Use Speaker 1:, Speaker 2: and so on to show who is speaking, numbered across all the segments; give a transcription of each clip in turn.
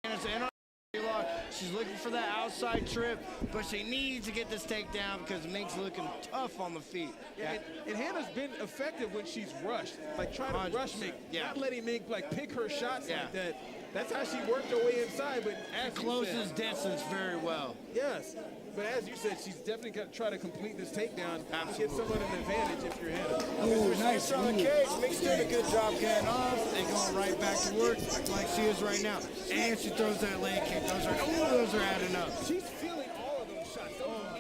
Speaker 1: Hannah's in on lock. She's looking for that outside trip, but she needs to get this takedown because Mink's looking tough on the feet.
Speaker 2: Yeah, and Hannah's been effective when she's rushed. Like, trying to rush Mink, not letting Mink, like, pick her shots like that. That's how she worked her way inside, but as
Speaker 1: closes distance very well.
Speaker 2: Yes, but as you said, she's definitely going to try to complete this takedown and get somewhat of an advantage if you're Hannah.
Speaker 1: Oh, nice on the cage. Mink's doing a good job getting off and going right back to work like she is right now. And she throws that leg kick. Those are adding up.
Speaker 2: She's feeling all of those shots. Oh,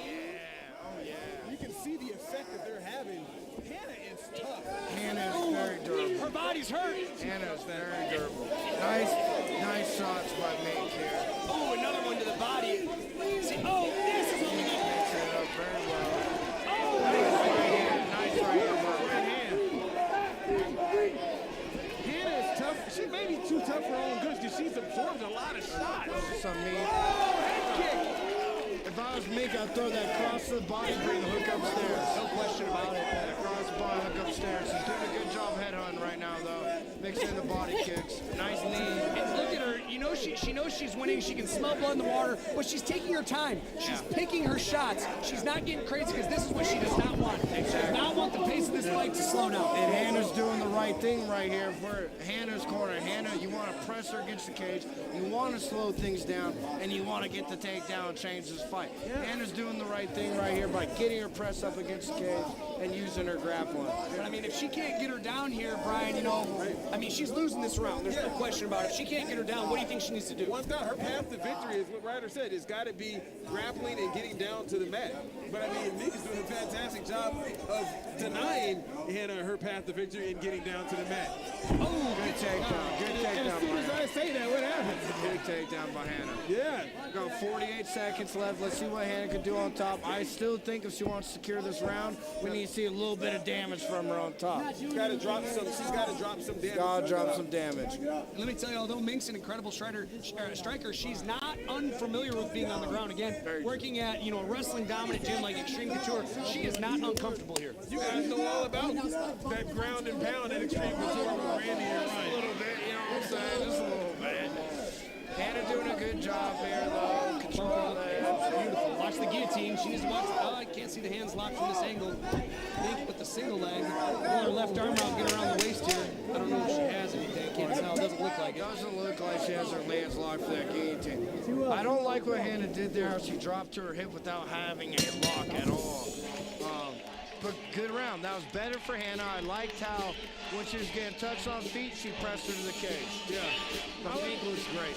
Speaker 2: yeah. You can see the effect that they're having. Hannah is tough.
Speaker 1: Hannah is very durable.
Speaker 3: Her body's hurt.
Speaker 1: Hannah is very durable. Nice shots by Mink here.
Speaker 3: Oh, another one to the body. See, this is what we need.
Speaker 1: Mix it up very well.
Speaker 3: Oh,
Speaker 1: nice right here.
Speaker 2: Hannah is tough. She may be too tough for her own goods because she's absorbed a lot of shots.
Speaker 1: Some meat.
Speaker 2: Head kick.
Speaker 1: If I was Mink, I'd throw that cross to the body, bring the hook upstairs.
Speaker 3: no question about it.
Speaker 1: Cross the body, hook upstairs. She's doing a good job headhunting right now, though. Mixing the body kicks. Nice knee.
Speaker 3: And look at her. You know she knows she's winning. She can smell blood in the water, but she's taking her time. She's picking her shots. She's not getting crazy because this is what she does not want. She does not want the pace of this fight to slow down.
Speaker 1: And Hannah's doing the right thing right here for Hannah's corner. Hannah, you want to press her against the cage. You want to slow things down, and you want to get the takedown and change this fight. Hannah's doing the right thing right here by getting her press up against the cage and using her grappling.
Speaker 3: But I mean, if she can't get her down here, Brian, I mean, she's losing this round. There's no question about it. If she can't get her down, what do you think she needs to do?
Speaker 2: One thought, her path to victory is what Ryder said. It's got to be grappling and getting down to the mat. But I mean, Mink is doing a fantastic job of denying Hannah her path to victory and getting down to the mat.
Speaker 1: Oh, good takedown. Good takedown.
Speaker 2: As soon as I say that, what happens?
Speaker 1: Big takedown by Hannah.
Speaker 2: Yeah.
Speaker 1: Got 48 seconds left. Let's see what Hannah can do on top. I still think if she wants to secure this round, we need to see a little bit of damage from her on top.
Speaker 2: She's got to drop some damage.
Speaker 1: Gotta drop some damage.
Speaker 3: Let me tell you, although Mink's an incredible striker, she's not unfamiliar with being on the ground. Again, working at a wrestling dominant gym like Extreme Couture, she is not uncomfortable here.
Speaker 2: You guys know all about that ground and pound at Extreme Couture with Randy and Ryan.
Speaker 1: A little bit, you know what I'm saying? Just a little bit. Hannah doing a good job here, though. Control that.
Speaker 3: Beautiful. Watch the guillotine. She needs to watch. I can't see the hands locked from this angle. Mink with the single leg. Pull her left arm out, get around the waist here. I don't know if she has anything. Can't tell. Doesn't look like it.
Speaker 1: Doesn't look like she has her hands locked for that guillotine. I don't like what Hannah did there, how she dropped to her hip without having a lock at all. But good round. That was better for Hannah. I liked how when she was getting touched on feet, she pressed her to the cage.
Speaker 2: Yeah.
Speaker 1: The feet looks great.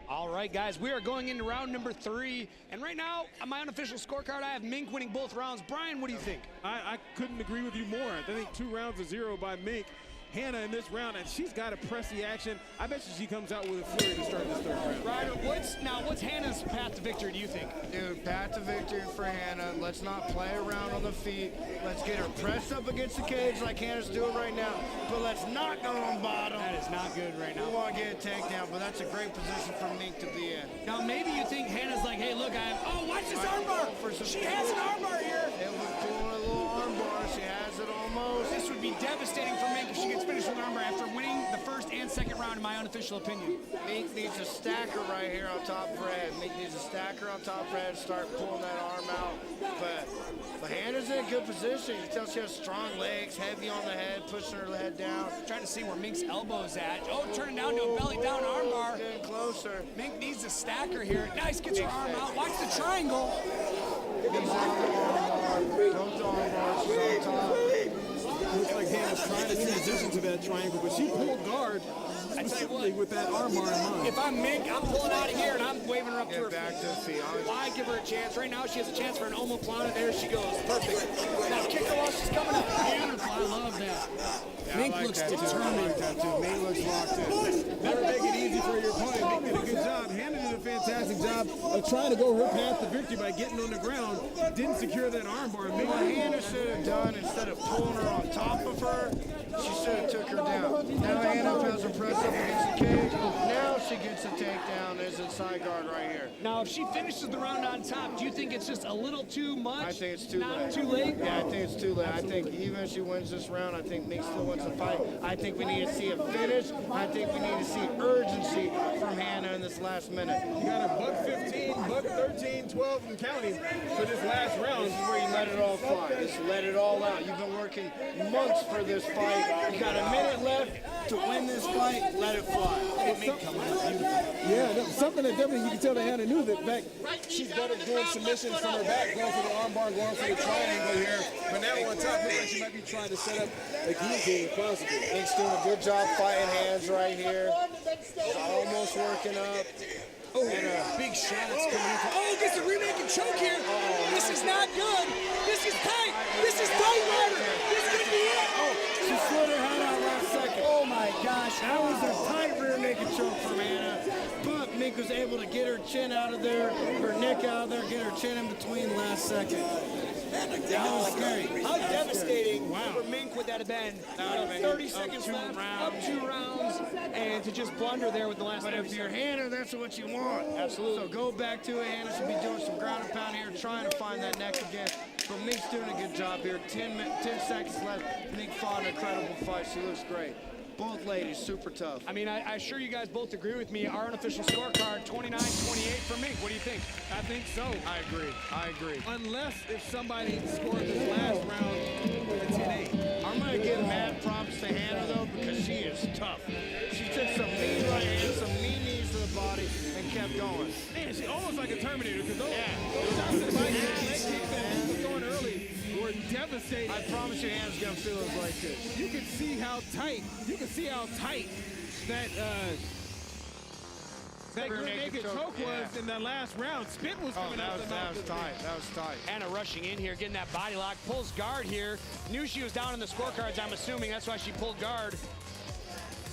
Speaker 3: All right, guys, we are going into round number 3. And right now, on my unofficial scorecard, I have Mink winning both rounds. Brian, what do you think?
Speaker 2: I couldn't agree with you more. I think 2 rounds to 0 by Mink. Hannah in this round, and she's got to press the action. I bet you she comes out with a flurry to start this 3rd round.
Speaker 3: Ryder, what's Hannah's path to victory, do you think?
Speaker 1: Dude, path to victory for Hannah. Let's not play around on the feet. Let's get her pressed up against the cage like Hannah's doing right now. But let's not go on bottom.
Speaker 3: That is not good right now.
Speaker 1: We want to get a takedown, but that's a great position for Mink to be in.
Speaker 3: Now, maybe you think Hannah's like, hey, look, watch this armbar. She has an armbar here.
Speaker 1: It was pulling a little armbar. She has it almost.
Speaker 3: This would be devastating for Mink if she gets finished with an armbar after winning the 1st and 2nd round, in my unofficial opinion.
Speaker 1: Mink needs a stacker right here on top of her head. Mink needs a stacker on top of her head, start pulling that arm out. But Hannah's in a good position. You can tell she has strong legs, heavy on the head, pushing her head down.
Speaker 3: Trying to see where Mink's elbow's at. Oh, turning down to a belly down armbar.
Speaker 1: Getting closer.
Speaker 3: Mink needs a stacker here. Nice, gets her arm out. Watch the triangle.
Speaker 1: He's on the armbar. Goes to armbar. She's on top.
Speaker 2: Looks like Hannah's trying to transition to that triangle, but she pulled guard specifically with that armbar in mind.
Speaker 3: If I'm Mink, I'm pulling out of here and I'm waving her up to her
Speaker 1: Back to the feet.
Speaker 3: Why give her a chance? Right now she has a chance for an omoplata. There she goes. Perfect. Now kick her while she's coming up. Beautiful. I love that.
Speaker 1: Yeah,
Speaker 3: Mink
Speaker 1: I like
Speaker 3: looks
Speaker 1: that
Speaker 3: determined.
Speaker 1: I like that too. Mink looks locked in.
Speaker 2: Never make it easy for your opponent. Mink did a good job. Hannah did a fantastic job of trying to go her path to victory by getting on the ground. Didn't secure that armbar.
Speaker 1: What Hannah should have done, instead of pulling her on top of her, she should have took her down. Now Hannah has her press up against the cage. Now she gets a takedown as a side guard right here.
Speaker 3: Now, if she finishes the round on top, do you think it's just a little too much?
Speaker 1: I think it's too
Speaker 3: Not
Speaker 1: late.
Speaker 3: too late?
Speaker 1: Yeah, I think it's too late. I think even if she wins this round, I think Mink still wins the fight. I think we need to see a finish. I think we need to see urgency from Hannah in this last minute.
Speaker 2: You got a buck 15, buck 13, 12 and counting for this last round.
Speaker 1: This is where you let it all fly. Just let it all out. You've been working months for this fight. You got a minute left to win this fight. Let it fly.
Speaker 2: Yeah, something that definitely you can tell that Hannah knew that back. She's better doing submissions from her back, going for the armbar, going for the triangle here. But now on top, looks like she might be trying to set up a guillotine possibly.
Speaker 1: Mink's doing a good job fighting hands right here. Almost working up.
Speaker 3: Oh, big shots coming in. Oh, gets a rear naked choke here. This is not good. This is tight. This is tight, Ryder. This could be it.
Speaker 1: Oh, she slid her head out last second.
Speaker 3: Oh, my gosh.
Speaker 1: That was a tight rear naked choke from Hannah. But Mink was able to get her chin out of there, her neck out of there, get her chin in between last second. That was scary.
Speaker 3: How devastating for Mink would that have been? 30 seconds left, up 2 rounds, and to just blunder there with the last.
Speaker 1: But if you're Hannah, that's what you want.
Speaker 3: Absolutely.
Speaker 1: So go back to it. Hannah should be doing some ground and pound here, trying to find that neck again. But Mink's doing a good job here. 10 seconds left. Mink fought an incredible fight. She looks great. Both ladies, super tough.
Speaker 3: I mean, I'm sure you guys both agree with me. Our unofficial scorecard, 29-28 for Mink. What do you think?
Speaker 2: I think so.
Speaker 1: I agree.
Speaker 2: Unless if somebody scored this last round a 10-8.
Speaker 1: I'm going to give mad props to Hannah, though, because she is tough. She took some mean right hands, some mean knees to the body, and kept going.
Speaker 2: Man, she's almost like a Terminator because those shots to the body, leg kicks that was going early were devastating.
Speaker 1: I promise you Hannah's going to feel it like this.
Speaker 2: You can see how tight, that rear naked choke was in that last round. Spit was coming out the mouth.
Speaker 1: That was tight.
Speaker 3: Hannah rushing in here, getting that body lock, pulls guard here. Knew she was down in the scorecards, I'm assuming. That's why she pulled guard.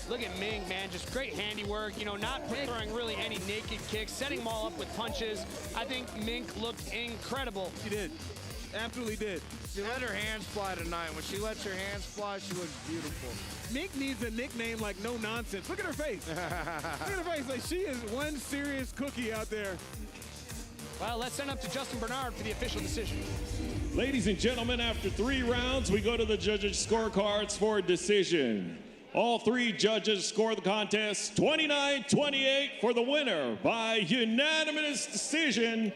Speaker 3: Look at Mink, man, just great handiwork. You know, not throwing really any naked kicks, setting them all up with punches. I think Mink looked incredible.
Speaker 2: She did. Absolutely did.
Speaker 1: She let her hands fly tonight. When she lets her hands fly, she looks beautiful.
Speaker 2: Mink needs a nickname like No Nonsense. Look at her face. Look at her face. Like, she is one serious cookie out there.
Speaker 3: Well, let's send up to Justin Bernard for the official decision.
Speaker 4: Ladies and gentlemen, after 3 rounds, we go to the judges' scorecards for a decision. All 3 judges score the contest 29-28 for the winner by unanimous decision,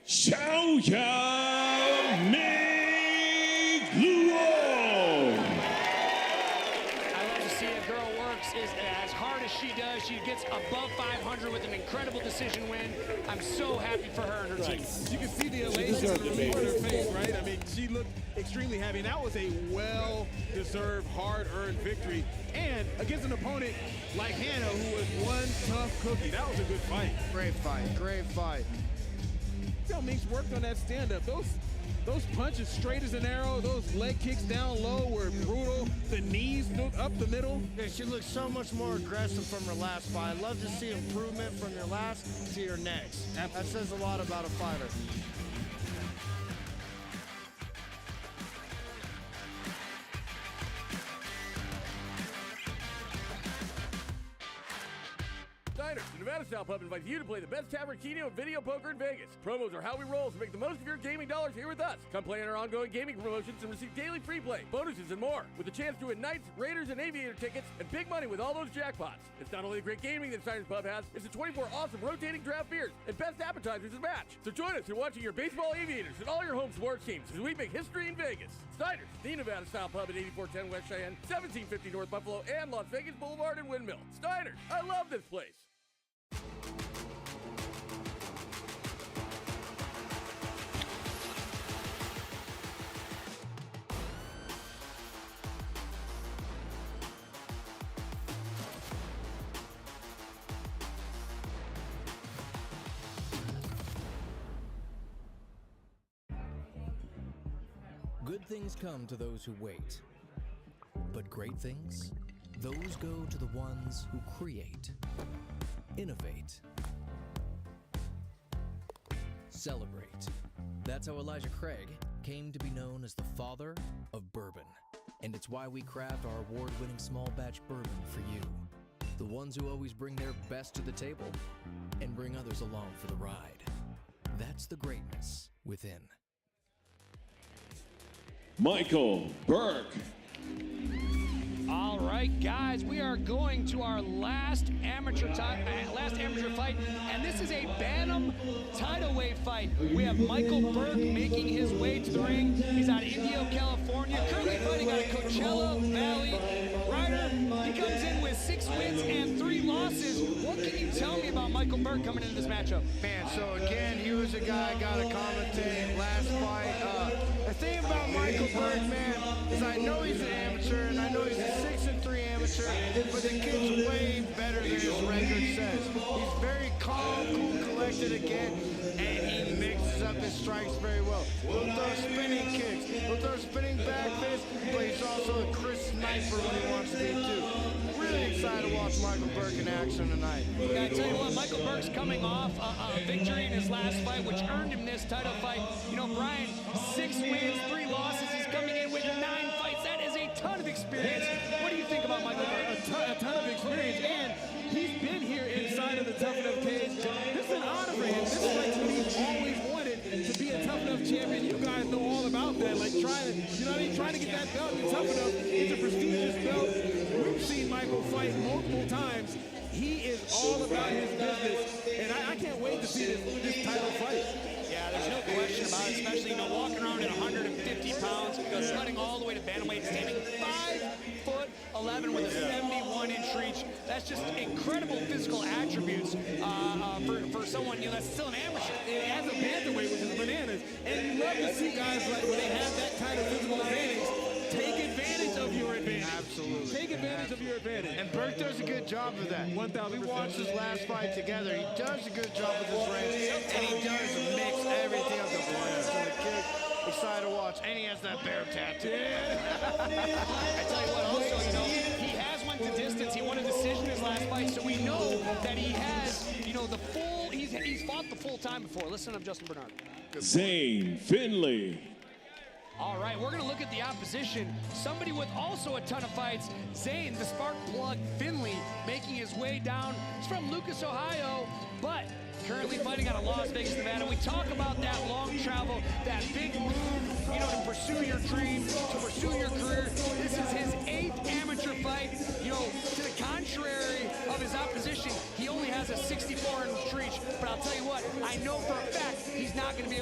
Speaker 4: Xiao Yao Ming Luo.
Speaker 3: I love to see a girl works as hard as she does. She gets above 500 with an incredible decision win. I'm so happy for her and her team.
Speaker 2: You can see the elation on her face, right? I mean, she looked extremely happy. And that was a well-deserved, hard-earned victory. And against an opponent like Hannah, who was one tough cookie. That was a good fight.
Speaker 1: Great fight.
Speaker 2: See how Mink's worked on that stand-up. Those punches straight as an arrow, those leg kicks down low were brutal. The knees up the middle.
Speaker 1: Yeah, she looks so much more aggressive from her last fight. I love to see improvement from your last to your next.
Speaker 2: Absolutely.
Speaker 1: That says a lot about a fighter.
Speaker 5: Diners, the Nevada Style Pub invites you to play the best Taverquino and video poker in Vegas. Promos are how we roll, so make the most of your gaming dollars here with us. Come play in our ongoing gaming promotions and receive daily free play, bonuses, and more. With a chance to win Knights, Raiders, and Aviator tickets, and big money with all those jackpots. It's not only the great gaming that Diners Pub has, it's the 24 awesome rotating draft beers and best appetizers to match. So join us in watching your baseball Aviators and all your home sports teams as we make history in Vegas. Diners, the Nevada Style Pub at 8410 West Cheyenne, 1750 North Buffalo, and Las Vegas Boulevard and Windmill. Diners, I love this place.
Speaker 6: Good things come to those who wait. But great things, those go to the ones who create, innovate, celebrate. That's how Elijah Craig came to be known as the father of bourbon. And it's why we craft our award-winning small batch bourbon for you. The ones who always bring their best to the table and bring others along for the ride. That's the greatness within.
Speaker 4: Michael Burke.
Speaker 3: All right, guys, we are going to our last amateur fight, and this is a bantam tidal-weight fight. We have Michael Burke making his way to the ring. He's out of Indio, California, currently fighting out of Coachella Valley. Ryder, he comes in with 6 wins and 3 losses. What can you tell me about Michael Burke coming into this matchup?
Speaker 1: Man, so again, he was a guy I got to commentate last fight. The thing about Michael Burke, man, is I know he's an amateur, and I know he's a 6-3 amateur, but the kid's way better than his record says. He's very calm, cool, collected again, and he mixes up his strikes very well. He'll throw spinning kicks, he'll throw spinning back fists, but he's also a crisp sniper when he wants to be too. Really excited to watch Michael Burke in action tonight.
Speaker 3: Yeah, I tell you what, Michael Burke's coming off a victory in his last fight, which earned him this title fight. You know, Brian, 6 wins, 3 losses. He's coming in with 9 fights. That is a ton of experience. What do you think about Michael Burke?
Speaker 2: A ton of experience, and he's been here inside of the Tuff-N-UFF cage. This is an honor for him. This is like what he's always wanted, to be a Tuff-N-UFF champion. You guys know all about that, like trying to, you know what I mean, trying to get that belt in Tuff-N-UFF. It's a prestigious belt. We've seen Michael fight multiple times. He is all about his business, and I can't wait to see this title fight.
Speaker 3: Yeah, there's no question about it, especially, you know, walking around at 150 pounds, sliding all the way to bantamweight, standing 5'11" with a 71-inch reach. That's just incredible physical attributes for someone, you know, that's still an amateur.
Speaker 2: As a bantamweight, which is bananas, and you love to see guys like when they have that kind of physical advantage, take advantage of your advantage.
Speaker 1: Absolutely.
Speaker 2: Take advantage of your advantage.
Speaker 1: And Burke does a good job of that.
Speaker 2: 1,000%.
Speaker 1: We watched his last fight together. He does a good job with his range, and he does mix everything up, the punches and the kick. Excited to watch, and he has that bear tattoo.
Speaker 3: I tell you what, also, you know, he has went the distance. He won a decision in his last fight, so we know that he has, you know, the full, he's fought the full time before. Listen to Justin Bernard.
Speaker 4: Zane Finley.
Speaker 3: All right, we're going to look at the opposition. Somebody with also a ton of fights, Zane, the spark plug Finley, making his way down. He's from Lucas, Ohio, but currently fighting out of Las Vegas, Nevada. We talk about that long travel, that big move, you know, to pursue your dream, to pursue your career. This is his 8th amateur fight. You know, to the contrary of his opposition, he only has a 64-inch reach. But I'll tell you what, I know for a fact he's not going to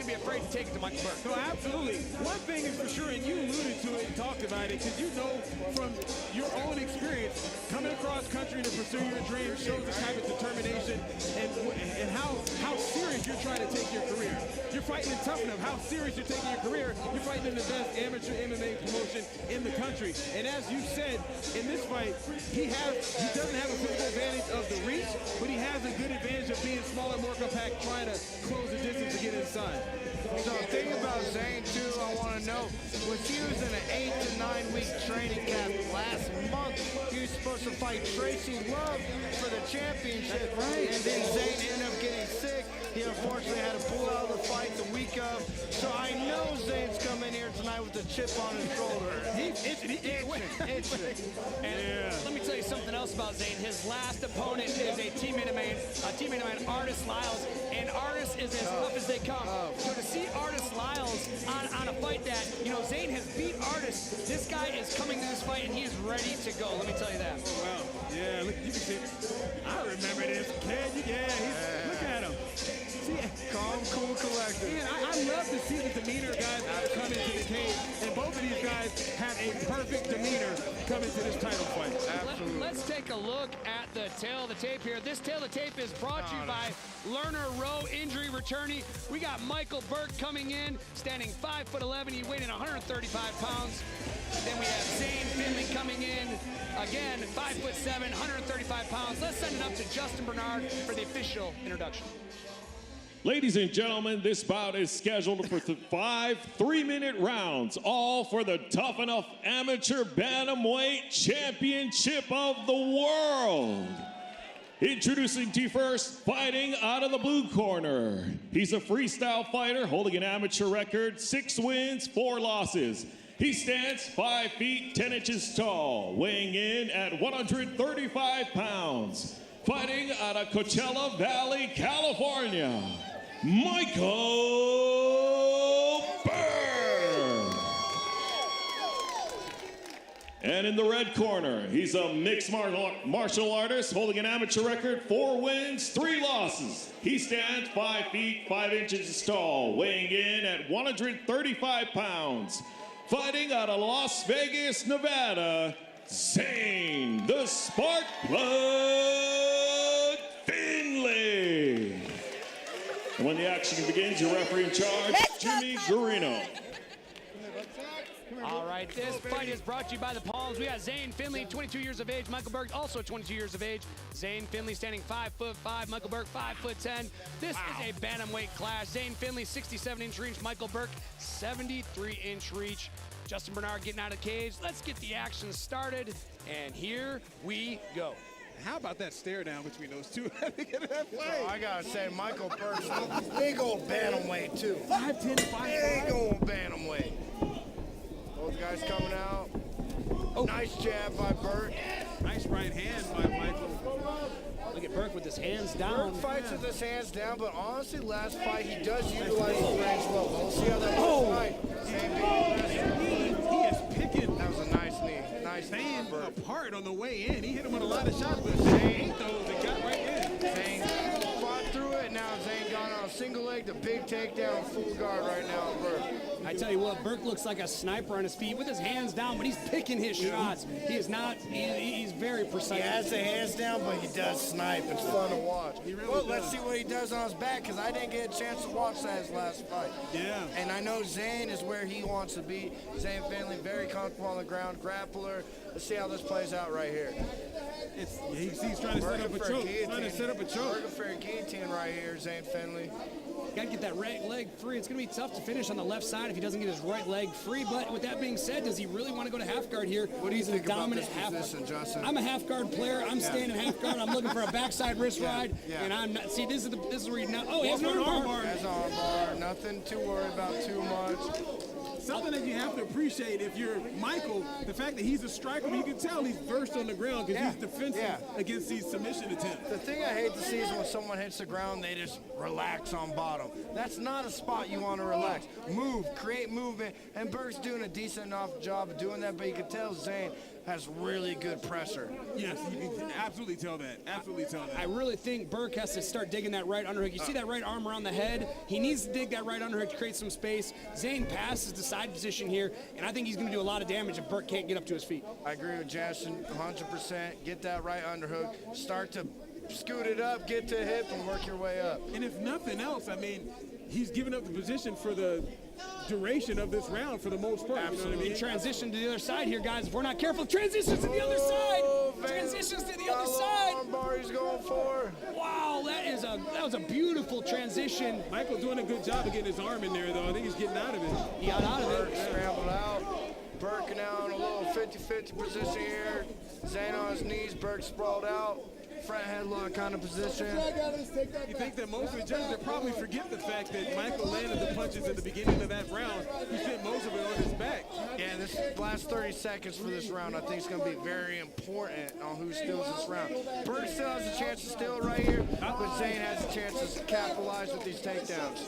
Speaker 3: be afraid to take it to Michael Burke.
Speaker 2: No, absolutely. One thing is for sure, and you alluded to it and talked about it, because you know from your own experience, coming across country to pursue your dream shows the type of determination and how serious you're trying to take your career. You're fighting in Tuff-N-UFF. How serious you're taking your career. You're fighting in the best amateur MMA promotion in the country. And as you said, in this fight, he doesn't have a physical advantage of the reach, but he has a good advantage of being smaller, more compact, trying to close the distance to get inside.
Speaker 1: So the thing about Zane, too, I want to know, was he was in an 8 to 9 week training camp last month. He was supposed to fight Tracy Love for the championship, and then Zane ended up getting sick. He unfortunately had to pull out of the fight the week of. So I know Zane's coming here tonight with a chip on his shoulder.
Speaker 2: He's itching.
Speaker 3: And let me tell you something else about Zane. His last opponent is a teammate of mine, Artis Lyles, and Artis is as tough as they come. So to see Artis Lyles on a fight that, you know, Zane has beat Artis, this guy is coming to this fight and he is ready to go. Let me tell you that.
Speaker 2: Wow. Yeah, look, you can see. I remember this kid. Look at him. See,
Speaker 1: calm, cool, collected.
Speaker 2: And I love to see the demeanor guys come into the cage, and both of these guys have a perfect demeanor coming to this title fight.
Speaker 1: Absolutely.
Speaker 3: Let's take a look at the tail of the tape here. This tail of the tape is brought to you by Lerner Rowe Injury Returnee. We got Michael Burke coming in, standing 5'11". He weighed in 135 pounds. Then we have Zane Finley coming in, again, 5'7", 135 pounds. Let's send it up to Justin Bernard for the official introduction.
Speaker 4: Ladies and gentlemen, this bout is scheduled for 5 3-minute rounds, all for the Tuff-N-UFF Amateur Bantamweight Championship of the World. Introducing to you first, fighting out of the blue corner. He's a freestyle fighter holding an amateur record, 6 wins, 4 losses. He stands 5 feet 10 inches tall, weighing in at 135 pounds. Fighting out of Coachella Valley, California, Michael Burke. And in the red corner, he's a mixed martial artist holding an amateur record, 4 wins, 3 losses. He stands 5 feet 5 inches tall, weighing in at 135 pounds. Fighting out of Las Vegas, Nevada, Zane the Spark Plug Finley. And when the action begins, your referee in charge, Jimmy Guarino.
Speaker 3: All right, this fight is brought to you by the Palms. We got Zane Finley, 22 years of age. Michael Burke, also 22 years of age. Zane Finley standing 5'5". Michael Burke, 5'10". This is a bantamweight clash. Zane Finley, 67-inch reach. Michael Burke, 73-inch reach. Justin Bernard getting out of the cage. Let's get the action started, and here we go.
Speaker 2: How about that stare down between those two?
Speaker 1: I gotta say, Michael Burke's a big old bantamweight too.
Speaker 2: 5'10", 5'5".
Speaker 1: Big old bantamweight. Both guys coming out. Oh. Nice jab by Burke.
Speaker 2: Nice right hand by Michael.
Speaker 3: Look at Burke with his hands down.
Speaker 1: Burke fights with his hands down, but honestly, last fight he does utilize his range well. We'll see how that goes tonight.
Speaker 2: He is picking.
Speaker 1: That was a nice knee. Nice
Speaker 2: Zane
Speaker 1: knee.
Speaker 2: apart on the way in. He hit him with a lot of shots, but Zane those and got right in.
Speaker 1: Zane fought through it. Now Zane got on a single leg, the big takedown, full guard right now on Burke.
Speaker 3: I tell you what, Burke looks like a sniper on his feet with his hands down, but he's picking his shots. He is not, he's very precise.
Speaker 1: He has the hands down, but he does snipe. It's fun to watch. Well, let's see what he does on his back, because I didn't get a chance to watch that his last fight.
Speaker 2: Yeah.
Speaker 1: And I know Zane is where he wants to be. Zane Finley, very comfortable on the ground, grappler. Let's see how this plays out right here.
Speaker 2: He's trying to set up a choke.
Speaker 1: Working for a guillotine right here, Zane Finley.
Speaker 3: Got to get that right leg free. It's going to be tough to finish on the left side if he doesn't get his right leg free. But with that being said, does he really want to go to half guard here?
Speaker 1: What do you think about this position, Justin?
Speaker 3: I'm a half guard player. I'm standing half guard. I'm looking for a backside wrist ride. And I'm not. See, this is where you now. Oh, he has an arm bar.
Speaker 1: Has an arm bar. Nothing to worry about too much.
Speaker 2: Something that you have to appreciate if you're Michael, the fact that he's a striker, you can tell he's versed on the ground because he's defensive against these submission attempts.
Speaker 1: The thing I hate to see is when someone hits the ground, they just relax on bottom. That's not a spot you want to relax. Move, create movement, and Burke's doing a decent enough job of doing that, but you can tell Zane has really good pressure.
Speaker 2: Yes, you can absolutely tell that. Absolutely tell that.
Speaker 3: I really think Burke has to start digging that right underhook. You see that right arm around the head? He needs to dig that right underhook to create some space. Zane passes the side position here, and I think he's going to do a lot of damage if Burke can't get up to his feet.
Speaker 1: I agree with Justin 100%. Get that right underhook. Start to scoot it up, get to hip, and work your way up.
Speaker 2: And if nothing else, I mean, he's giving up the position for the duration of this round for the most part.
Speaker 3: Absolutely.
Speaker 2: You know what I mean?
Speaker 3: Transition to the other side here, guys. If we're not careful, transitions to the other side. Transitions to the other side.
Speaker 1: Arm bar he's going for.
Speaker 3: Wow, that was a beautiful transition.
Speaker 2: Michael doing a good job of getting his arm in there, though. I think he's getting out of it.
Speaker 3: He got out of it.
Speaker 1: Burke scrambled out. Burke now in a little 50-50 position here. Zane on his knees. Burke sprawled out. Front headlock kind of position.
Speaker 2: You think that most of the judges would probably forget the fact that Michael landed the punches at the beginning of that round. He spent most of it on his back.
Speaker 1: Yeah, this last 30 seconds for this round, I think is going to be very important on who steals this round. Burke still has a chance to steal it right here, but Zane has a chance to capitalize with these takedowns.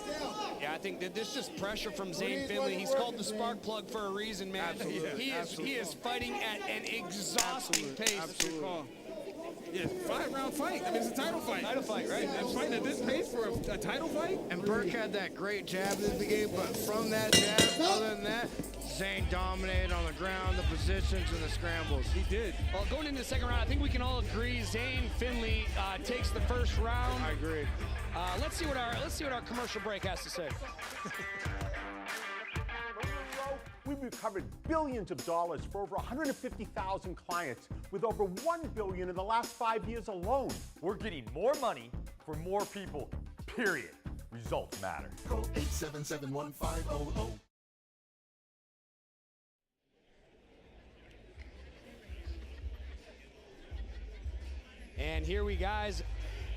Speaker 3: Yeah, I think that this is just pressure from Zane Finley. He's called the spark plug for a reason, man.
Speaker 1: Absolutely.
Speaker 3: He is fighting at an exhausting pace.
Speaker 1: Absolutely.
Speaker 2: Yeah, 5-round fight. I mean, it's a title fight.
Speaker 3: Title fight, right?
Speaker 2: And fighting at this pace for a title fight?
Speaker 1: And Burke had that great jab in the beginning, but from that jab, other than that, Zane dominated on the ground, the positions, and the scrambles.
Speaker 2: He did.
Speaker 3: Well, going into the second round, I think we can all agree Zane Finley takes the first round.
Speaker 1: I agree.
Speaker 3: Let's see what our commercial break has to say.
Speaker 7: We've recovered billions of dollars for over 150,000 clients, with over $1 billion in the last 5 years alone.
Speaker 8: We're getting more money for more people, period.
Speaker 7: Results matter.
Speaker 8: Call 877-1500.
Speaker 3: And here we guys,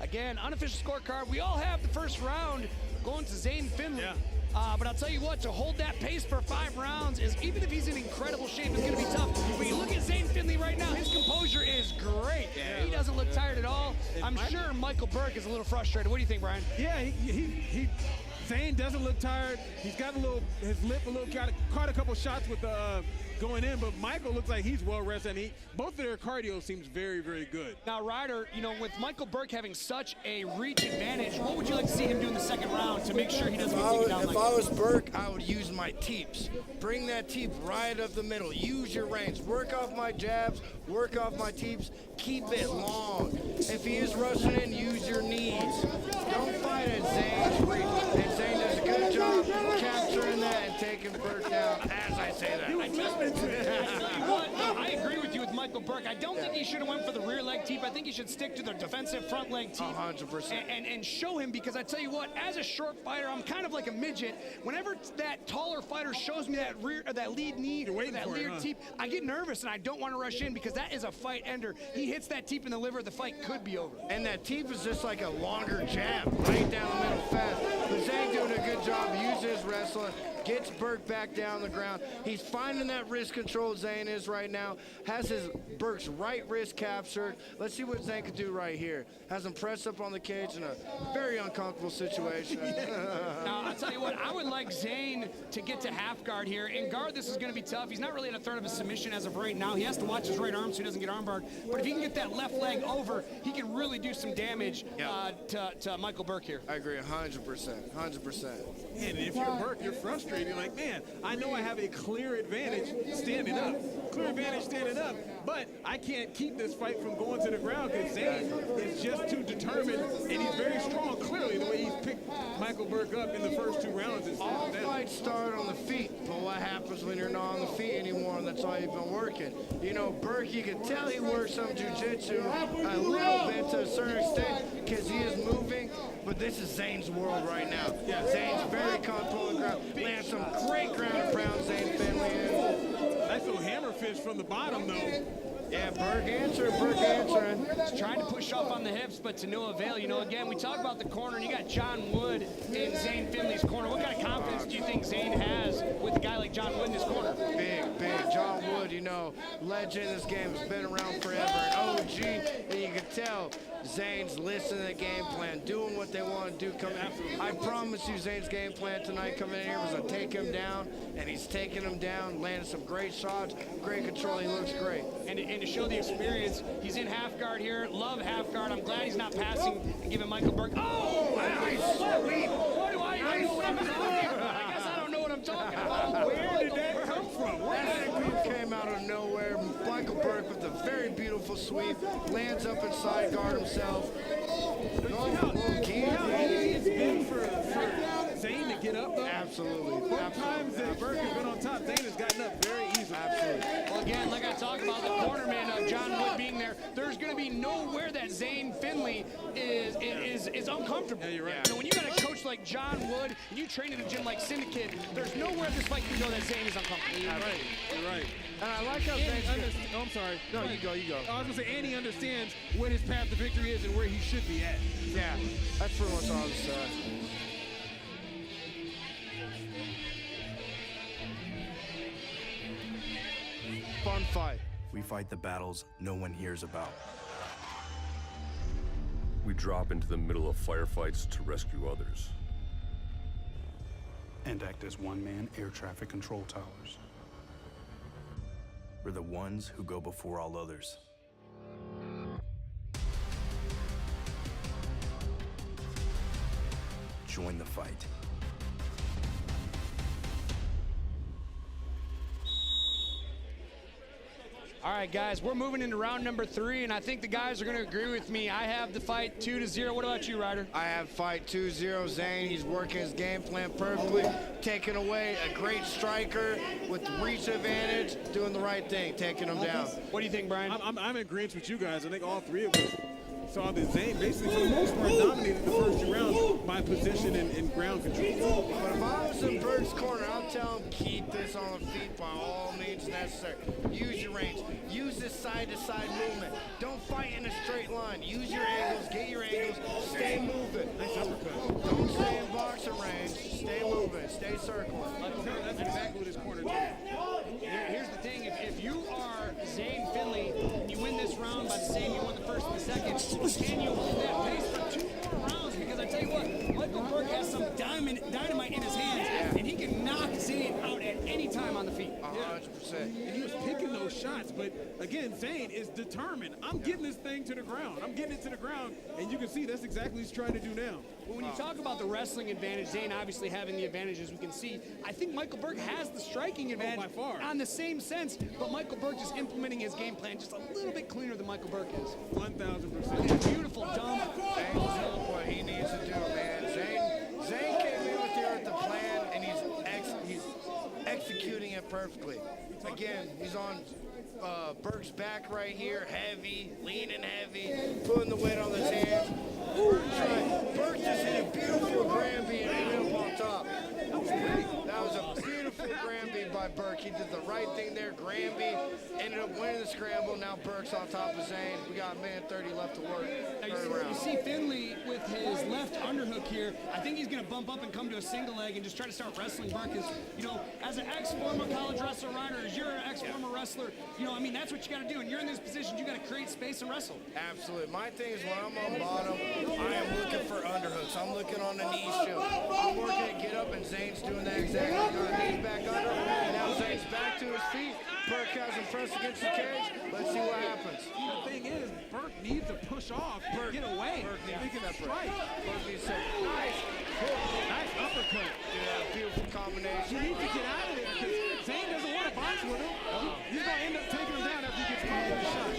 Speaker 3: again, unofficial scorecard. We all have the first round going to Zane Finley.
Speaker 2: Yeah.
Speaker 3: But I'll tell you what, to hold that pace for 5 rounds is, even if he's in incredible shape, is going to be tough. But you look at Zane Finley right now, his composure is great. Yeah. He doesn't look tired at all. I'm sure Michael Burke is a little frustrated. What do you think, Brian?
Speaker 2: Yeah, Zane doesn't look tired. He's got his lip a little, caught a couple shots with going in, but Michael looks like he's well rested. And both of their cardio seems very, very good.
Speaker 3: Now, Ryder, you know, with Michael Burke having such a reach advantage, what would you like to see him do in the second round to make sure he doesn't get taken down?
Speaker 1: If I was Burke, I would use my teeps. Bring that teep right up the middle. Use your range. Work off my jabs. Work off my teeps. Keep it long. If he is rushing in, use your knees. Don't fight at Zane's reach. And Zane does a good job capturing that and taking Burke down as I say that.
Speaker 3: I agree with you with Michael Burke. I don't think he should have went for the rear leg teep. I think he should stick to the defensive front leg teep.
Speaker 1: 100%.
Speaker 3: And show him, because I tell you what, as a short fighter, I'm kind of like a midget. Whenever that taller fighter shows me that lead knee or that lead teep, I get nervous and I don't want to rush in, because that is a fight ender. He hits that teep in the liver, the fight could be over.
Speaker 1: And that teep is just like a longer jab, right down the middle fast. But Zane doing a good job, using his wrestling, gets Burke back down the ground. He's finding that wrist control Zane is right now. Has his Burke's right wrist captured. Let's see what Zane can do right here. Has him press up on the cage in a very uncomfortable situation.
Speaker 3: Now, I'll tell you what, I would like Zane to get to half guard here. In guard, this is going to be tough. He's not really at a third of a submission as of right now. He has to watch his right arm so he doesn't get armbarred. But if he can get that left leg over, he can really do some damage to Michael Burke here.
Speaker 1: I agree 100%. 100%.
Speaker 2: And if you're Burke, you're frustrated. You're like, man, I know I have a clear advantage standing up. But I can't keep this fight from going to the ground, because Zane is just too determined, and he's very strong. Clearly, the way he's picked Michael Burke up in the first 2 rounds is
Speaker 1: all fights start on the feet, but what happens when you're not on the feet anymore, and that's all you've been working? You know, Burke, you can tell he works some jiu-jitsu a little bit to a certain extent, because he is moving, but this is Zane's world right now. Yeah, Zane's very comfortable on the ground. Lands some great ground and pound, Zane Finley in.
Speaker 2: Nice little hammer fist from the bottom, though.
Speaker 1: Yeah, Burke answering.
Speaker 3: He's trying to push off on the hips, but to no avail. You know, again, we talk about the corner, and you got John Wood in Zane Finley's corner. What kind of confidence do you think Zane has with a guy like John Wood in his corner?
Speaker 1: Big. John Wood, you know, legend in this game, has been around forever, an OG, and you can tell Zane's listening to the game plan, doing what they want to do coming in. I promise you Zane's game plan tonight coming in here was to take him down, and he's taking him down, landing some great shots, great control, he looks great.
Speaker 3: And to show the experience, he's in half guard here, love half guard. I'm glad he's not passing and giving Michael Burke. Oh, nice sweep. What do I know what I'm talking about? I guess I don't know what I'm talking about.
Speaker 2: Where did that come from?
Speaker 1: That sweep came out of nowhere. Michael Burke with a very beautiful sweep, lands up inside guard himself.
Speaker 2: It's been for Zane to get up, though.
Speaker 1: Absolutely.
Speaker 2: Both times that Burke has been on top, Zane has gotten up very easily.
Speaker 1: Absolutely.
Speaker 3: Well, again, like I talked about, the cornerman of John Wood being there, there's going to be nowhere that Zane Finley is uncomfortable.
Speaker 2: Yeah, you're right.
Speaker 3: You know, when you got a coach like John Wood, and you train in a gym like Syndicate, there's nowhere this fight can go that Zane is uncomfortable.
Speaker 2: You're right. You're right.
Speaker 1: And I like how
Speaker 2: Oh, I'm sorry.
Speaker 1: No, you go.
Speaker 2: I was going to say, and he understands what his path to victory is and where he should be at.
Speaker 1: Yeah, that's pretty much all I was saying. Fun fight.
Speaker 9: We fight the battles no one hears about.
Speaker 10: We drop into the middle of firefights to rescue others.
Speaker 11: And act as one-man air traffic control towers.
Speaker 9: We're the ones who go before all others. Join the fight.
Speaker 3: All right, guys, we're moving into round number 3, and I think the guys are going to agree with me. I have the fight 2-0. What about you, Ryder?
Speaker 1: I have fight 2-0. Zane, he's working his game plan perfectly, taking away a great striker with reach advantage, doing the right thing, taking him down.
Speaker 3: What do you think, Brian?
Speaker 2: I'm in agreement with you guys. I think all three of us saw that Zane basically, for the most part, dominated the first 2 rounds by by position and ground control.
Speaker 1: But if I was in Burke's corner, I'll tell him keep this on the feet by all means necessary. Use your range. Use this side-to-side movement. Don't fight in a straight line. Use your angles. Get your angles. Stay moving.
Speaker 2: Nice uppercut.
Speaker 1: Don't stay in boxer range. Stay moving. Stay circling.
Speaker 2: That's exactly what his corner did.
Speaker 3: Here's the thing. If you are Zane Finley and you win this round by the same you won the first and the second, can you hold that pace for 2 more rounds? Because I tell you what, Michael Burke has some dynamite in his hands, and he can knock Zane out at any time on the feet.
Speaker 1: 100%.
Speaker 2: And he was picking those shots, but again, Zane is determined. I'm getting this thing to the ground. I'm getting it to the ground, and you can see that's exactly what he's trying to do now.
Speaker 3: Well, when you talk about the wrestling advantage, Zane obviously having the advantage, as we can see, I think Michael Burke has the striking advantage
Speaker 2: by far.
Speaker 3: on the same sense, but Michael Burke is implementing his game plan just a little bit cleaner than Michael Burke is.
Speaker 2: 1,000%.
Speaker 3: Beautiful dump.
Speaker 1: Zane's doing what he needs to do, man. Zane came in with the plan, and he's executing it perfectly. Again, he's on Burke's back right here, heavy, leaning heavy, putting the weight on his hands. Burke just hit a beautiful Granby and ended up on top. That was a beautiful Granby by Burke. He did the right thing there. Granby ended up winning the scramble. Now Burke's on top of Zane. We got a minute 30 left to work.
Speaker 3: You see Finley with his left underhook here. I think he's going to bump up and come to a single leg and just try to start wrestling Burke. As an ex-former college wrestler, Ryder, as you're an ex-former wrestler, I mean, that's what you got to do. And you're in this position, you got to create space and wrestle.
Speaker 1: Absolutely. My thing is when I'm on bottom, I am looking for underhooks. I'm looking on the knee shield. I'm working to get up, and Zane's doing that exactly. Knees back under. Now Zane's back to his feet. Burke has him pressed against the cage. Let's see what happens.
Speaker 2: The thing is, Burke needs to push off, get away.
Speaker 1: Burke needs
Speaker 2: to
Speaker 1: strike. Burke needs to
Speaker 2: Nice uppercut.
Speaker 1: Yeah, beautiful combination.
Speaker 2: You need to get out of there because Zane doesn't want to box with him. He's going to end up taking him down after he gets caught with a shot.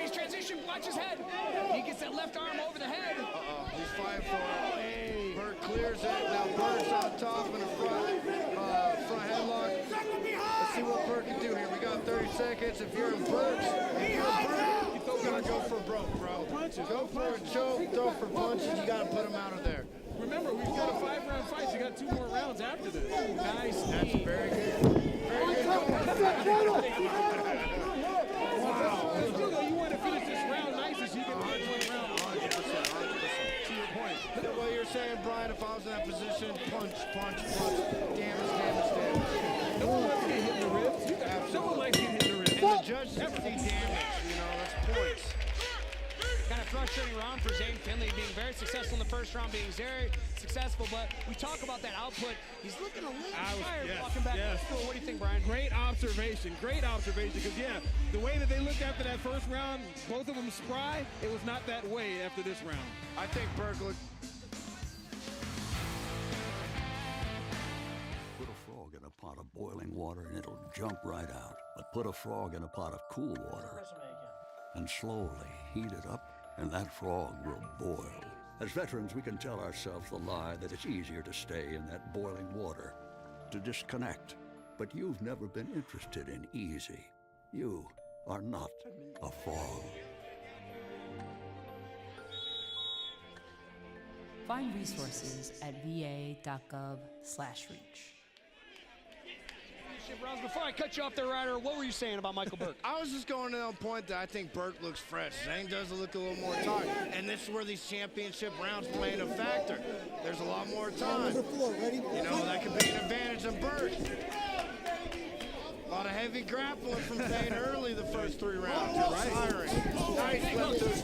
Speaker 3: He's transitioned. Watch his head. He gets that left arm over the head.
Speaker 1: He's fighting for it. Burke clears it. Now Burke's on top in the front headlock. Let's see what Burke can do here. We got 30 seconds. If you're in Burke's, you gotta go for broke, bro. Go for a choke, go for punches. You gotta put him out of there.
Speaker 2: Remember, we've got a 5-round fight. So you got 2 more rounds after this.
Speaker 3: Nice.
Speaker 1: That's very good. Very good.
Speaker 2: Wow. Still, though, you want to finish this round nicely so you can finish one round.
Speaker 1: 100%. To your point. What you're saying, Brian, if I was in that position, punch. Damage.
Speaker 2: No one wants to get hit in the ribs. No one likes getting hit in the ribs.
Speaker 1: And the judge see damage. That's points.
Speaker 3: Kind of frustrating round for Zane Finley, being very successful in the first round, being very successful, but we talk about that output. He's looking a little tired walking back.
Speaker 2: Yes.
Speaker 3: What do you think, Brian?
Speaker 2: Great observation, because, the way that they looked after that first round, both of them spry, it was not that way after this round.
Speaker 1: I think Burke looked...
Speaker 12: Put a frog in a pot of boiling water and it'll jump right out. But put a frog in a pot of cool water and slowly heat it up, and that frog will boil. As veterans, we can tell ourselves the lie that it's easier to stay in that boiling water, to disconnect. But you've never been interested in easy. You are not a frog.
Speaker 13: Find resources at va.gov/reach.
Speaker 3: Before I cut you off there, Ryder, what were you saying about Michael Burke?
Speaker 1: I was just going to the point that I think Burke looks fresh. Zane does look a little more tired. And this is where these championship rounds play a factor. There's a lot more time. That could be an advantage of Burke. A lot of heavy grappling from Zane early the first 3 rounds. Firing. Nice left hook.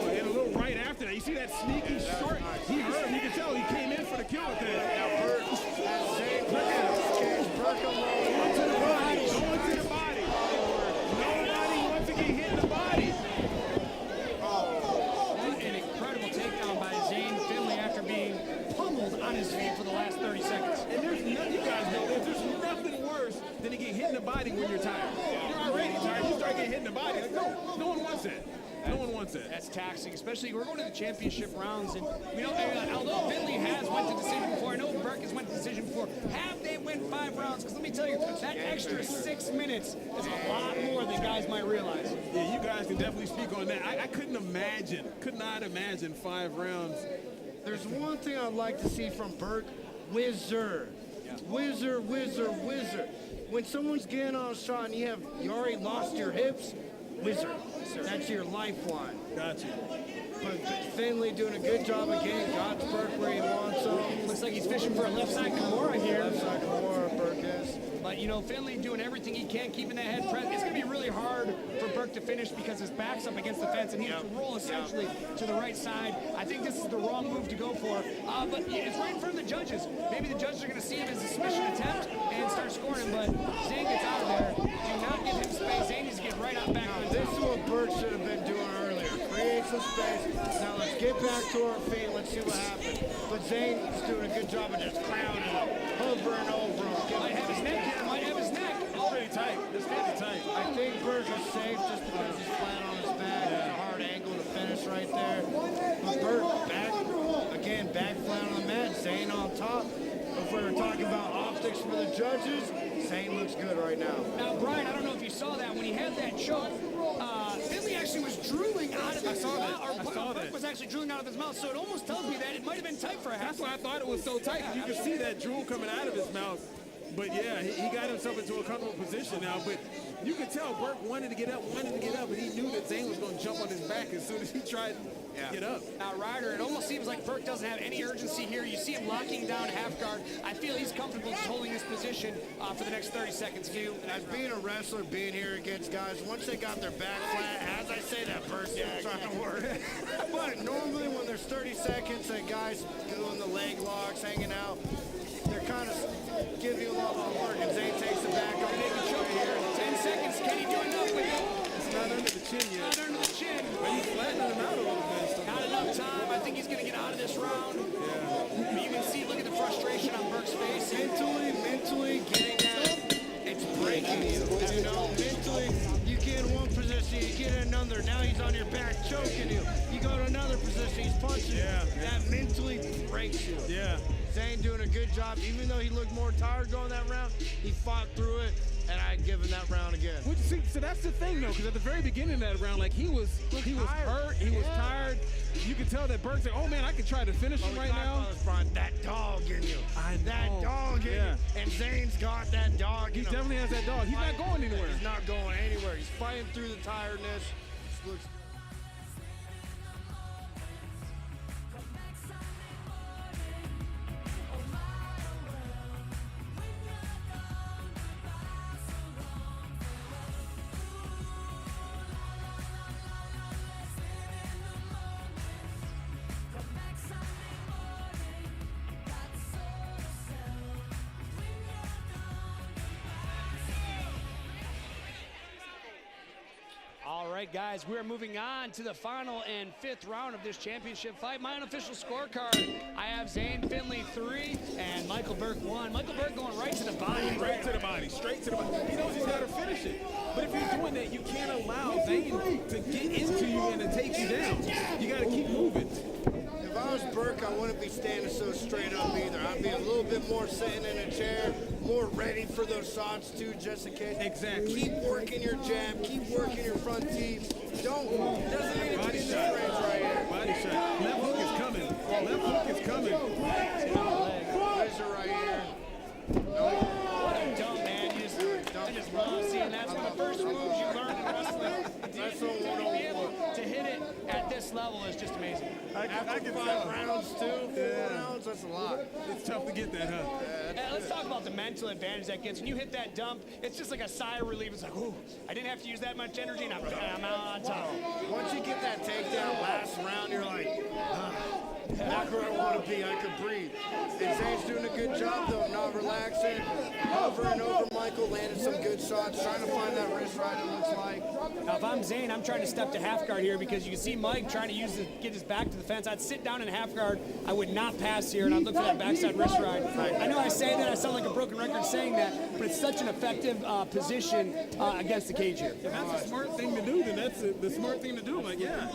Speaker 2: And a little right after that. You see that sneaky short? He heard him. You can tell he came in for the kill with that.
Speaker 1: Now Burke has Zane Burke alone.
Speaker 2: Going to the body. Nobody wants to get hit in the body.
Speaker 3: An incredible takedown by Zane Finley after being pummeled on his feet for the last 30 seconds.
Speaker 2: And there's nothing, you guys know, there's nothing worse than to get hit in the body when you're tired. You're already tired. You start getting hit in the body. Like, no one wants that. No one wants that.
Speaker 3: That's taxing, especially we're going to the championship rounds. And although Finley has went to decision before, I know Burke has went to decision before. Have they win 5 rounds? Because let me tell you, that extra 6 minutes is a lot more than guys might realize.
Speaker 2: Yeah, you guys guys can definitely speak on that. I could not imagine 5 rounds.
Speaker 1: There's one thing I'd like to see from Burke. Whizzer. Whizzer. When someone's getting on a shot and you already lost your hips, whizzer. That's your lifeline.
Speaker 2: Gotcha.
Speaker 1: But Finley doing a good job again. Got Burke where he wants him.
Speaker 3: Looks like he's fishing for a left side Kimura here.
Speaker 1: Left side Kimura, Burke is.
Speaker 3: But, you know, Finley doing everything he can, keeping that head pressed. It's going to be really hard for Burke to finish because his back's up against the fence, and he has to roll essentially to the right side. I think this is the wrong move to go for. But it's right in front of the judges. Maybe the judges are going to see him as a submission attempt and start scoring him, but Zane gets out of there. Do not give him space. Zane needs to get right out back.
Speaker 1: This is what Burke should have been doing earlier. Create some space. Now let's get back to our feet. Let's see what happens. But Zane is doing a good job of just crowding him, hovering over him.
Speaker 3: Might have his neck here. Might have his neck.
Speaker 2: Pretty tight. This man's tight.
Speaker 1: I think Burke is safe just because he's flat on his back. It's a hard angle to finish right there. But Burke back flat on the mat. Zane on top. If we were talking about optics for the judges, Zane looks good right now.
Speaker 3: Now, Brian, I don't know if you saw that. When he had that choke, Finley actually was drooling out of his mouth. Burke was actually drooling out of his mouth, so it almost tells me that it might have been tight for a half.
Speaker 2: That's why I thought it was so tight. You can see that drool coming out of his mouth. But yeah, he got himself into a comfortable position now. But you could tell Burke wanted to get up, but he knew that Zane was going to jump on his back as soon as he tried to get up.
Speaker 3: Now, Ryder, it almost seems like Burke doesn't have any urgency here. You see him locking down half guard. I feel he's comfortable just holding this position for the next 30 seconds.
Speaker 1: As being a wrestler, being here against guys, once they got their back flat, as I say that, Burke's trying to work. But normally when there's 30 seconds and guys doing the leg locks, hanging out, they're kind of giving you a lot more work, and Zane takes the back on.
Speaker 3: Make a choke here. 10 seconds. Can he do enough with it?
Speaker 2: It's not under the chin yet.
Speaker 3: Not under the chin.
Speaker 2: But he's flattening him out a little bit.
Speaker 3: Not enough time. I think he's going to get out of this round. Yeah. But you can see, look at the frustration on Burke's face.
Speaker 1: Mentally getting that, it's breaking you. You know, mentally, you get in one position, you get in another. Now he's on your back choking you. You go to another position, he's punching you. That mentally breaks you.
Speaker 2: Yeah.
Speaker 1: Zane doing a good job. Even though he looked more tired going that round, he fought through it, and I'd give him that round again.
Speaker 2: So that's the thing, though, because at the very beginning of that round, like he was hurt, he was tired. You could tell that Burke said, "Oh man, I can try to finish him right now."
Speaker 1: That dog in you. That dog in you. And Zane's got that dog in him.
Speaker 2: He definitely has that dog. He's not going anywhere.
Speaker 1: He's not going anywhere. He's fighting through the tiredness. Just looks.
Speaker 3: All right, guys, we're moving on to the final and 5th round of this championship fight. My unofficial scorecard, I have Zane Finley 3 and Michael Burke 1. Michael Burke going right to the body.
Speaker 2: Straight to the body. He knows he's got to finish it. But if you're doing that, you can't allow Zane to get into you and to take you down. You got to keep moving.
Speaker 1: If I was Burke, I wouldn't be standing so straight up either. I'd be a little bit more sitting in a chair, more ready for those shots too, just in case.
Speaker 2: Exactly.
Speaker 1: Keep working your jab, keep working your front teeth. Doesn't need to be this range right here.
Speaker 2: Body shot. Left hook is coming. Left hook is coming.
Speaker 1: Laser right here.
Speaker 3: What a dump, man. I just love seeing that's one of the first moves you learn in wrestling.
Speaker 1: That's
Speaker 3: to be able to hit it at this level is just amazing.
Speaker 1: After 5 rounds too, 4 rounds, that's a lot.
Speaker 2: It's tough to get that, huh?
Speaker 3: Let's talk about the mental advantage that gets. When you hit that dump, it's just like a sigh of relief. It's like, ooh, I didn't have to use that much energy, and I'm out on top.
Speaker 1: Once you get that takedown last round, you're like, back where I want to be, I could breathe. And Zane's doing a good job, though, not relaxing, hovering over Michael, landing some good shots, trying to find that wrist right, it looks like.
Speaker 3: Now, if I'm Zane, I'm trying to step to half guard here because you can see Mike trying to get his back to the fence. I'd sit down in half guard. I would not pass here, and I'd look for that backside wrist ride. I know I say that, I sound like a broken record saying that, but it's such an effective position against the cage here.
Speaker 2: If that's a smart thing to do, then that's the smart thing to do. Like, yeah.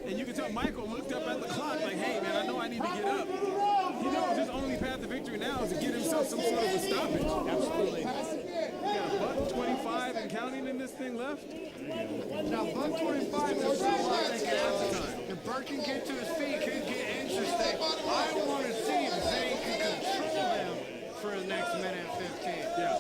Speaker 2: And you can tell Michael looked up at the clock like, hey, man, I know I need to get up. He knows his only path to victory now is to get himself some sort of a stoppage.
Speaker 3: Absolutely.
Speaker 2: He got a $125 and and counting in this thing left.
Speaker 1: Now, Buck 25 is if Burke can get to his feet, could get interesting. I want to see if Zane can control him for the next minute and 15.
Speaker 2: Yeah.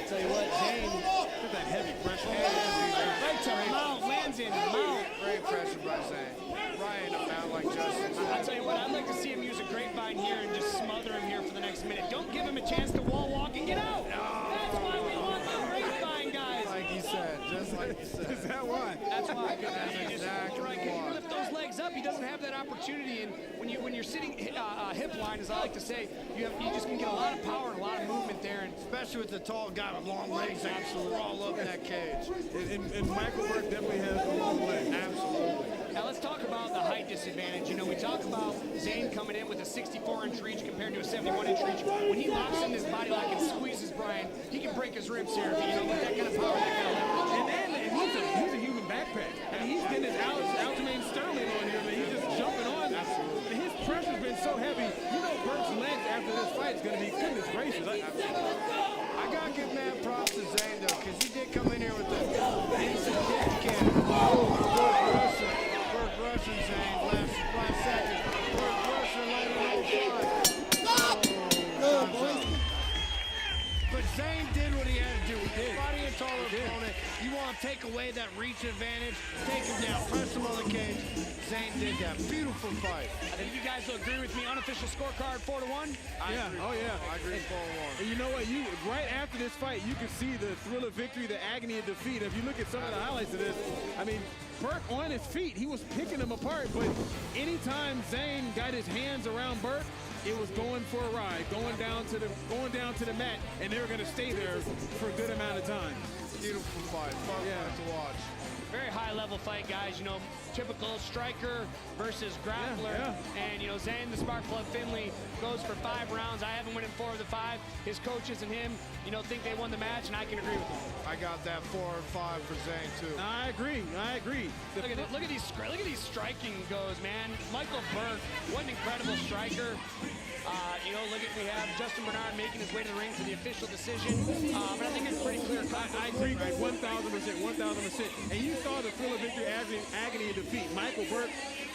Speaker 2: Tell you what, Zane, look at that heavy pressure.
Speaker 3: Right to mount, lands in mount.
Speaker 1: Great pressure by Zane. Right in a mount like Justin.
Speaker 3: I'll tell you what, I'd like to see him use a grapevine here and just smother him here for the next minute. Don't give him a chance to wall walk and get out. That's why we want the grapevine, guys.
Speaker 1: Like he said, just like he said.
Speaker 2: Is that why?
Speaker 3: That's why.
Speaker 1: That's exactly
Speaker 3: Right,
Speaker 1: why.
Speaker 3: you lift those legs up, he doesn't have that opportunity. And when you're sitting hip line, as I like to say, you just can get a lot of power and a lot of movement there. And
Speaker 1: especially with the tall guy with long legs that crawl up that cage.
Speaker 2: And Michael Burke definitely has the long legs.
Speaker 1: Absolutely.
Speaker 3: Now let's talk about the height disadvantage. You know, we talk about Zane coming in with a 64-inch reach compared to a 71-inch reach. When he locks in this body lock and squeezes Brian, he can break his ribs here. You know, with that kind of power, that kind of leverage.
Speaker 2: And he's a human backpack. I mean, he's getting his Aljamain Sterling on here, man. He's just jumping on. Absolutely. His pressure's been so heavy. You know, Burke's legs after this fight is going to be, goodness gracious.
Speaker 1: I got to give mad props to Zane, though, because he did come in here with the insignificant Burke Russian Zane last second. Burke Russian later on 5. But Zane did what he had to do. Body and taller opponent. You want to take away that reach advantage, take him down, press him on the cage. Zane did that. Beautiful fight.
Speaker 3: I think you guys will agree with me. Unofficial scorecard 4-1.
Speaker 2: Yeah. Oh yeah.
Speaker 1: I agree 4-1.
Speaker 2: And you know what? Right after this fight, you can see the thrill of victory, the agony of defeat. If you look at some of the highlights of this, I mean, Burke on his feet, he was picking them apart. But anytime Zane got his hands around Burke, it was going for a ride, going down to the mat, and they were going to stay there for a good amount of time.
Speaker 1: Beautiful fight. Fun fight to watch.
Speaker 3: Very high-level fight, guys. You know, typical striker versus grappler.
Speaker 2: Yeah.
Speaker 3: And, you know, Zane, the spark plug Finley, goes for 5 rounds. I have him winning 4 of the 5. His coaches and him, you know, think they won the match, and I can agree with them.
Speaker 1: I got that 4 and 5 for Zane, too.
Speaker 2: I agree.
Speaker 3: Look at these striking goes, man. Michael Burke, what an incredible striker. You know, we have Justin Bernard making his way to the ring for the official decision. But I think it's pretty clear cut.
Speaker 2: I agree, Greg, 1,000%. And you saw the thrill of victory, agony of defeat. Michael Burke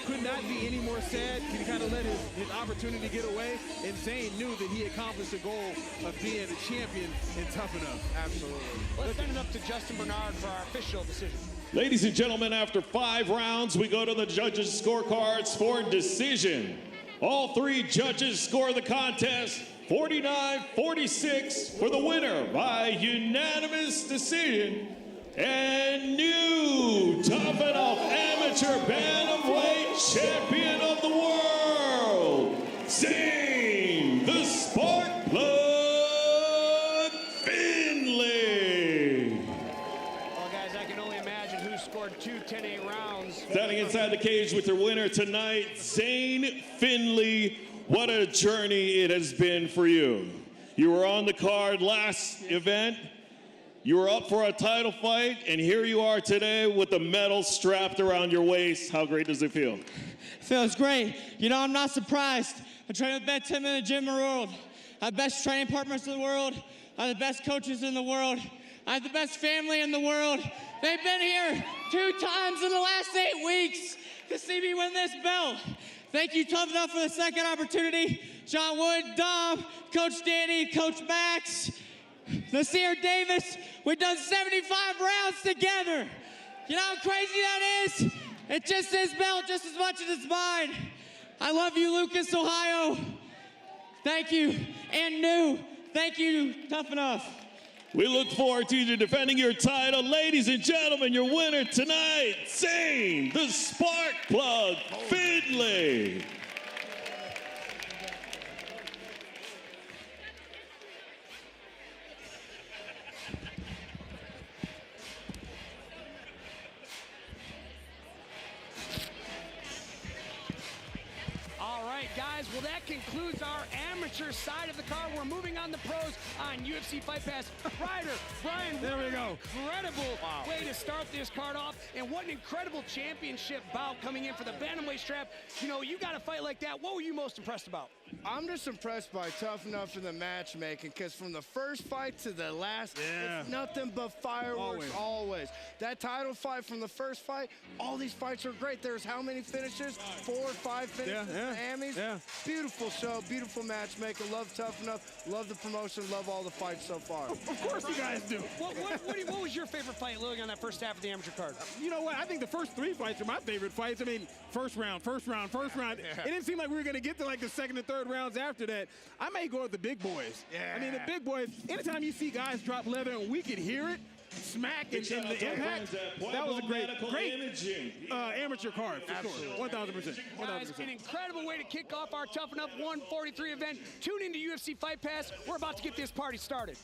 Speaker 2: could not be any more sad. He kind of let his opportunity get away. And Zane knew that he accomplished the goal of being a champion in Tuff-N-UFF.
Speaker 1: Absolutely.
Speaker 3: Let's send it up to Justin Bernard for our official decision.
Speaker 4: Ladies and gentlemen, after 5 rounds, we go to the judges' scorecards for decision. All 3 judges score the contest 49-46 for the winner by unanimous decision. And new Tuff-N-UFF Amateur Bantamweight Champion of the World, Zane the Spark Plug Finley.
Speaker 3: Well, guys, I can only imagine who scored 2 10-8 rounds.
Speaker 4: Standing inside the cage with your winner tonight, Zane Finley. What a journey it has been for you. You were on the card last event. You were up for a title fight, and here you are today with the medal strapped around your waist. How great does it feel?
Speaker 14: Feels great. You know, I'm not surprised. I train with the best 10-minute gym in the world. I have the best training partners in the world. I have the best coaches in the world. I have the best family in the world. They've been here 2 times in the last 8 weeks to see me win this belt. Thank you, Tuff-N-UFF, for the second opportunity. John Wood, Dom, Coach Danny, Coach Max, Nasir Davis. We've done 75 rounds together. You know how crazy that is? It's just his belt just as much as it's mine. I love you, Lucas, Ohio. Thank you. And new. Thank you, Tuff-N-UFF.
Speaker 4: We look forward to you defending your title. Ladies and gentlemen, your winner tonight, Zane the Spark Plug Finley.
Speaker 3: Guys, well, that concludes our amateur side of the card. We're moving on to pros on UFC Fight Pass. Ryder, Brian,
Speaker 2: there we go.
Speaker 3: Incredible way to start this card off. And what an incredible championship bout coming in for the bantamweight strap. You know, you got a fight like that. What were you most impressed about?
Speaker 1: I'm just impressed by Tuff-N-UFF in the matchmaking, because from the first fight to the last, it's nothing but fireworks always. That title fight from the first fight, all these fights are great. There's how many finishes? 4 or 5 finishes for Amis. Beautiful show, beautiful matchmaking. Love Tuff-N-UFF, love the promotion, love all the fights so far.
Speaker 2: Of course you guys do.
Speaker 3: What was your favorite fight looking on that first half of the amateur card?
Speaker 2: You know what? I think the first 3 fights are my favorite fights. I mean, first round. It didn't seem like we were going to get to like the second and third rounds after that. I may go with the big boys. I mean, the big boys, anytime you see guys drop leather and we could hear it, smack and the impact, that was a great amateur card for sure. 1,000%.
Speaker 3: Guys, an incredible way to kick off our Tuff-N-UFF 143 event. Tune into UFC Fight Pass. We're about to get this party started.